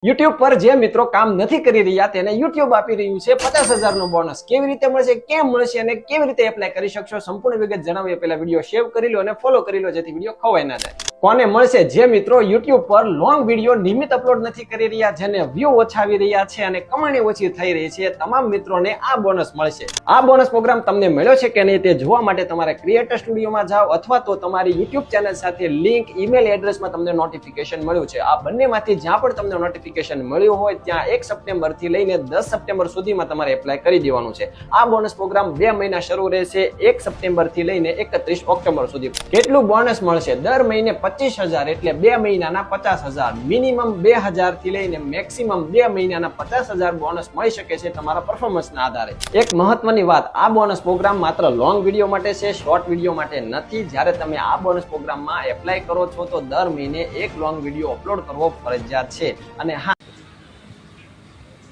YouTube પર જે મિત્રો કામ નથી કરી રહ્યા તેને યુટ્યુબ આપી રહ્યું છે 50,000 નું બોનસ. કેવી રીતે મળશે, કેમ મળશે અને કેવી રીતે એપ્લાય કરી શકશો, સંપૂર્ણ વિગત જણાવીએ પહેલા વિડીયો સેવ કરી લો અને ફોલો કરી લો જેથી વિડીયો ખોવાઈ ના જાય. કોને મળશે? જે મિત્રો યુટ્યુબ પર લોંગ વિડીયો નિયમિત અપલોડ નથી કરી રહ્યા, જેને વ્યૂ ઓછા આવી રહ્યા છે અને કમાણી ઓછી થઈ રહી છે, તમામ મિત્રોને આ બોનસ મળશે. આ બોનસ પ્રોગ્રામ તમને મળ્યો છે કે નહીં તે જોવા માટે તમારે ક્રિએટર સ્ટુડિયોમાં જાઓ અથવા તો તમારી યુટ્યુબ ચેનલ સાથે લિંક ઈમેલ એડ્રેસમાં તમને નોટિફિકેશન મળ્યું છે. આ બંનેમાંથી જ્યાં પણ તમને નોટિફિકેશન મળ્યું હોય ત્યાં 1 સપ્ટેમ્બર થી લઈને 10 સપ્ટેમ્બર સુધીમાં તમારે એપ્લાય કરી દેવાનું છે. આ બોનસ પ્રોગ્રામ 2 મહિના શરૂ રહેશે, 1 સપ્ટેમ્બર થી લઈને 31 ઓક્ટોબર સુધી. કેટલું બોનસ મળશે? દર મહિને 25,000 એટલે 2 મહિનાના 50,000. મિનિમમ 2,000 થી લઈને મેક્સિમમ 2 મહિનાના 50,000 બોનસ મળી શકે છે તમારા પરફોર્મન્સના આધારે. એક મહત્વની વાત, આ બોનસ પ્રોગ્રામ માત્ર લોંગ વિડીયો માટે છે, શોર્ટ વિડીયો માટે નથી. જ્યારે તમે આ બોનસ પ્રોગ્રામમાં એપ્લાય કરો છો તો દર મહિને એક લોંગ વિડીયો અપલોડ કરવો ફરજિયાત છે. અને હા,